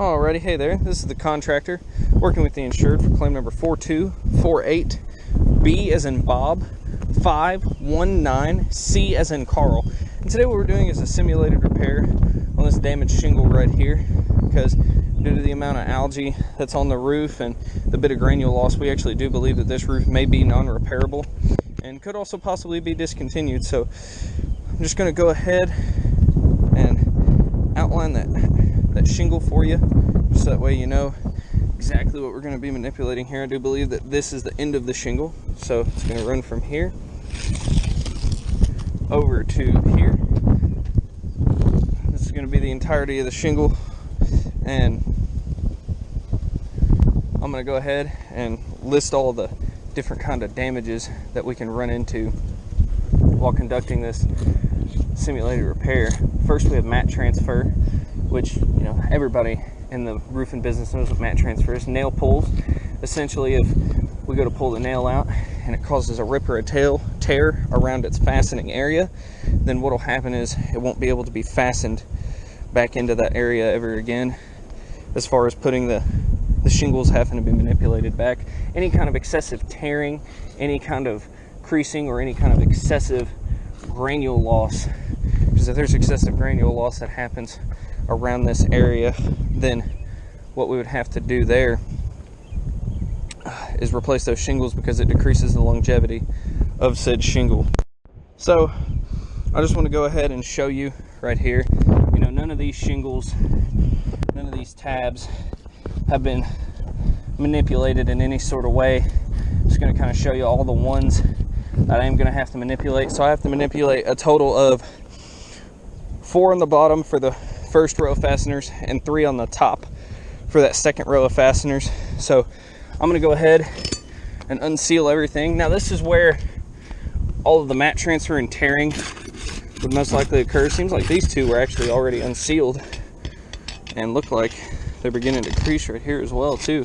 Alrighty, hey there, this is the contractor working with the insured for claim number 4248B as in Bob, 519C as in Carl. And today what we're doing is a simulated repair on this damaged shingle right here, because due to the amount of algae that's on the roof and the bit of granule loss, we actually do believe that this roof may be non-repairable and could also possibly be discontinued. So I'm just going to go ahead and outline that shingle for you, just that way you know exactly what we're going to be manipulating here. I do believe that this is the end of the shingle, so it's going to run from here over to here. This is going to be the entirety of the shingle, and I'm going to go ahead and list all the different kind of damages that we can run into while conducting this simulated repair. First, we have mat transfer, which, you know, everybody in the roofing business knows what mat transfer is. Nail pulls. Essentially, if we go to pull the nail out and it causes a rip or a tear around its fastening area, then what will happen is it won't be able to be fastened back into that area ever again. As far as putting the shingles having to be manipulated back, any kind of excessive tearing, any kind of creasing, or any kind of excessive granule loss, because if there's excessive granule loss that happens around this area, then what we would have to do there is replace those shingles, because it decreases the longevity of said shingle. So I just want to go ahead and show you right here, you know, none of these shingles, none of these tabs have been manipulated in any sort of way. I'm just going to kind of show you all the ones that I am going to have to manipulate. So I have to manipulate a total of 4 on the bottom for the first row of fasteners and 3 on the top for that second row of fasteners. So I'm going to go ahead and unseal everything. Now this is where all of the mat transfer and tearing would most likely occur. Seems like these two were actually already unsealed and look like they're beginning to crease right here as well too.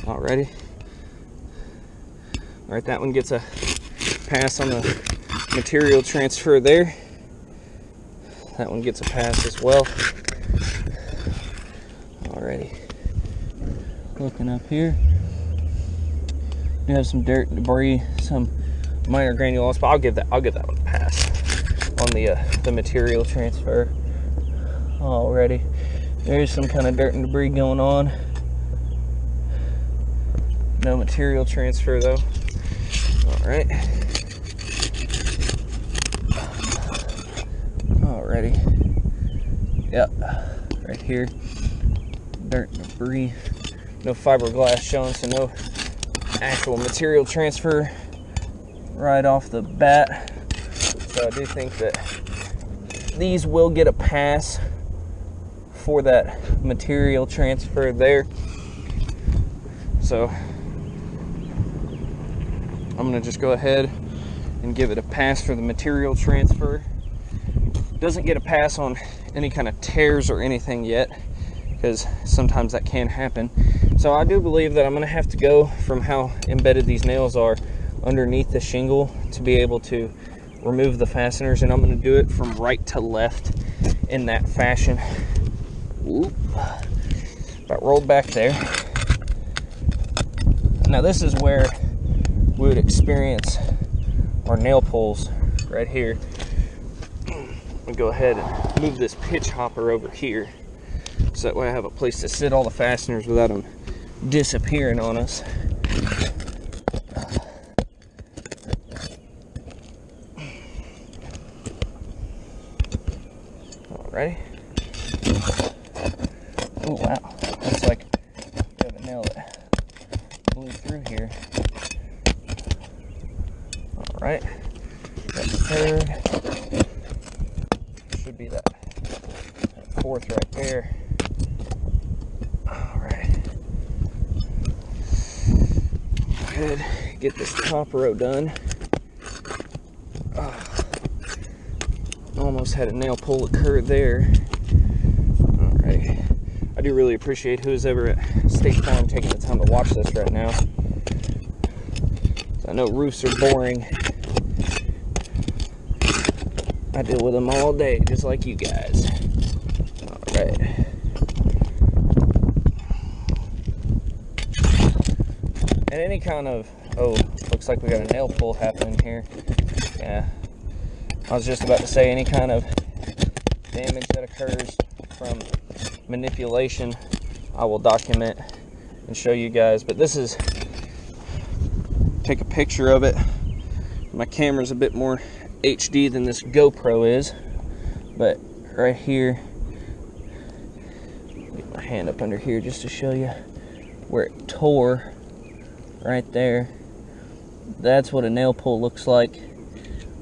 Alrighty. Alright, that one gets a pass on the material transfer there. That one gets a pass as well. Alrighty. Looking up here, we have some dirt, debris, some minor granule loss, but I'll give that one a pass on the material transfer. Alrighty. There's some kind of dirt and debris going on. No material transfer though. Alright. Alrighty. Yep. Right here. Dirt and debris. No fiberglass showing, so no actual material transfer right off the bat. So I do think that these will get a pass for that material transfer there. So I'm going to just go ahead and give it a pass for the material transfer. Doesn't get a pass on any kind of tears or anything yet, because sometimes that can happen. So I do believe that I'm going to have to go from how embedded these nails are underneath the shingle to be able to remove the fasteners, and I'm going to do it from right to left in that fashion. Oop. Got rolled back there. Now this is where we would experience our nail pulls right here. We go ahead and move this pitch hopper over here, so that way I have a place to sit all the fasteners without them disappearing on us. Alrighty. Oh wow, looks like we have a nail that blew through here. Alright, got the third. Should be that fourth right there. Alright. Go ahead, get this top row done. Almost had a nail pull occur there. Alright. I do really appreciate who's ever at State Farm taking the time to watch this right now. I know roofs are boring. I deal with them all day, just like you guys. right. And any kind of, oh, looks like we got a nail pull happening here. Yeah, I was just about to say any kind of damage that occurs from manipulation, I will document and show you guys. But this is, take a picture of it. My camera's a bit more HD than this GoPro is, but right here, get my hand up under here just to show you where it tore right there. That's what a nail pull looks like,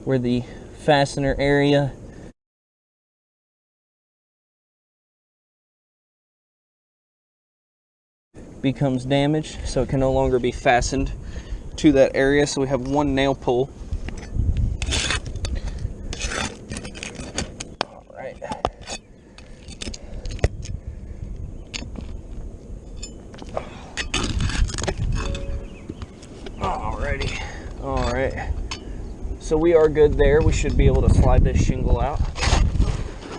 where the fastener area becomes damaged, so it can no longer be fastened to that area. So we have one nail pull. All right. Alrighty. All right. So we are good there. We should be able to slide this shingle out.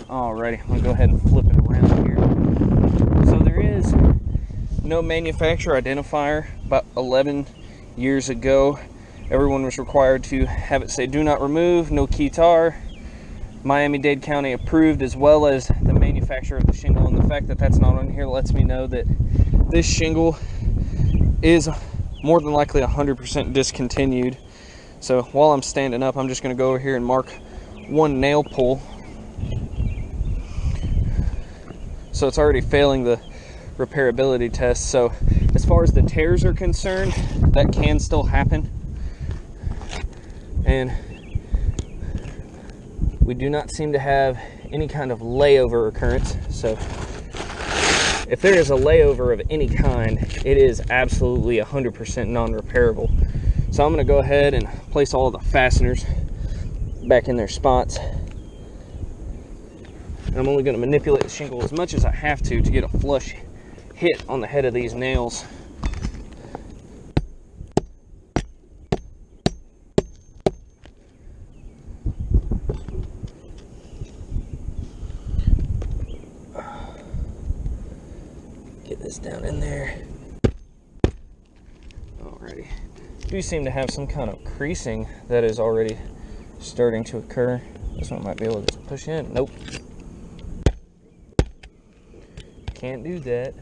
Alrighty. I'm gonna go ahead and flip it around here. So there is no manufacturer identifier. About 11 years ago, everyone was required to have it say do not remove, no keytar, Miami-Dade County approved, as well as the manufacturer of the shingle. And the fact that that's not on here lets me know that this shingle is more than likely 100% discontinued. So while I'm standing up, I'm just going to go over here and mark one nail pull. So it's already failing the repairability test. So as far as the tears are concerned, that can still happen. And we do not seem to have any kind of layover occurrence. So if there is a layover of any kind, it is absolutely 100% non-repairable. So I'm going to go ahead and place all the fasteners back in their spots. And I'm only going to manipulate the shingle as much as I have to get a flush hit on the head of these nails. Get this down in there. Alrighty. Do seem to have some kind of creasing that is already starting to occur. This one might be able to push in. Nope. Can't do that.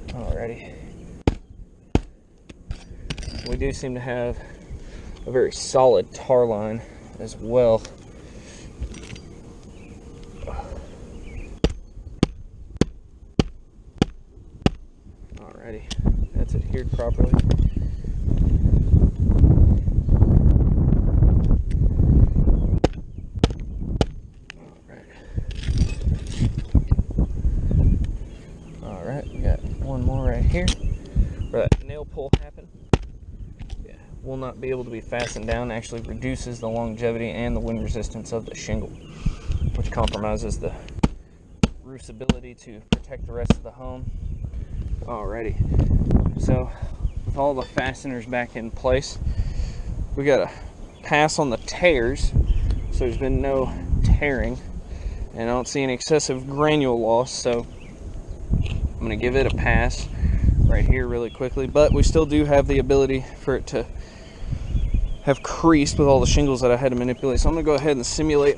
Alrighty. We do seem to have a very solid tar line as well. Alrighty. That's adhered properly. Alright, we got one more right here where that nail pull happened. Yeah, will not be able to be fastened down. Actually reduces the longevity and the wind resistance of the shingle, which compromises the roof's ability to protect the rest of the home. Alrighty, so with all the fasteners back in place, we got a pass on the tears, so there's been no tearing, and I don't see any excessive granule loss, so I'm going to give it a pass right here really quickly. But we still do have the ability for it to have creased with all the shingles that I had to manipulate. So I'm going to go ahead and simulate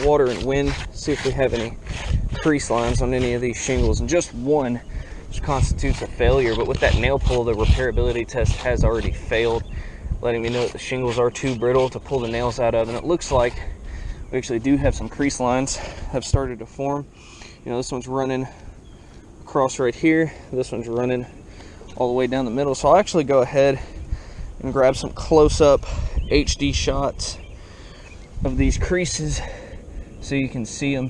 water and wind, see if we have any crease lines on any of these shingles. And just one, which constitutes a failure. But with that nail pull, the repairability test has already failed, letting me know that the shingles are too brittle to pull the nails out of. And it looks like we actually do have some crease lines have started to form. You know, this one's running across right here, this one's running all the way down the middle. So I'll actually go ahead and grab some close-up HD shots of these creases so you can see them.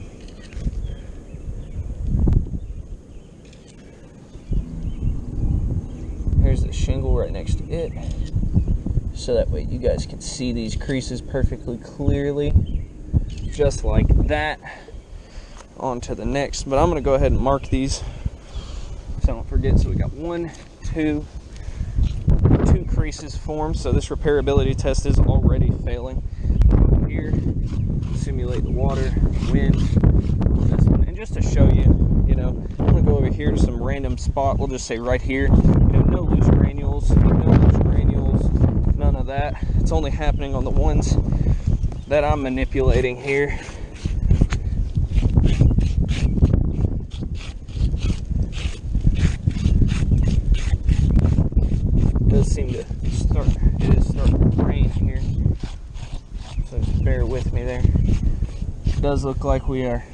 Here's the shingle right next to it, so that way you guys can see these creases perfectly clearly, just like that. On to the next, but I'm going to go ahead and mark these so I don't forget. So we got two creases formed, so this repairability test is already failing. Over here, simulate the water, wind, just to show you, you know, I'm gonna go over here to some random spot. We'll just say right here. You know, no loose granules, none of that. It's only happening on the ones that I'm manipulating here. It does seem to start. It is starting to rain here, so just bear with me there. It does look like we are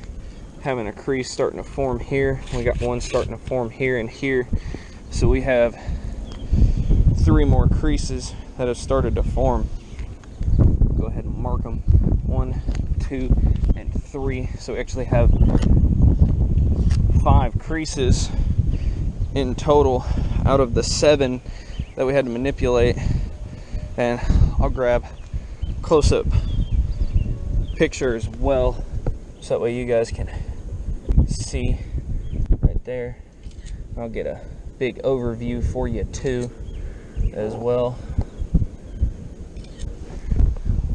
having a crease starting to form here. We got one starting to form here and here, so we have 3 more creases that have started to form. Go ahead and mark them. 1, 2, and 3. So we actually have 5 creases in total out of the 7 that we had to manipulate. And I'll grab close-up picture as well, so that way you guys can see right there. I'll get a big overview for you too as well.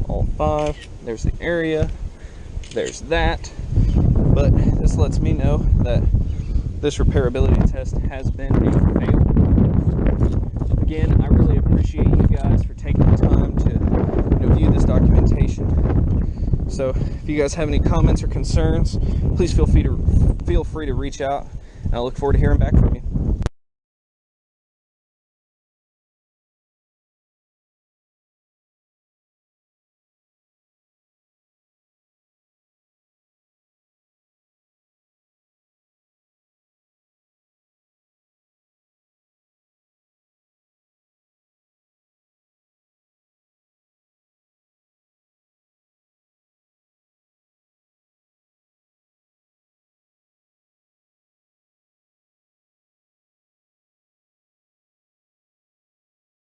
All 5. There's the area, there's that, but this lets me know that this repairability test has been a fail. Again, I really appreciate you guys for taking the time to, you know, view this documentation. So if you guys have any comments or concerns, please feel free to reach out, and I look forward to hearing back from you.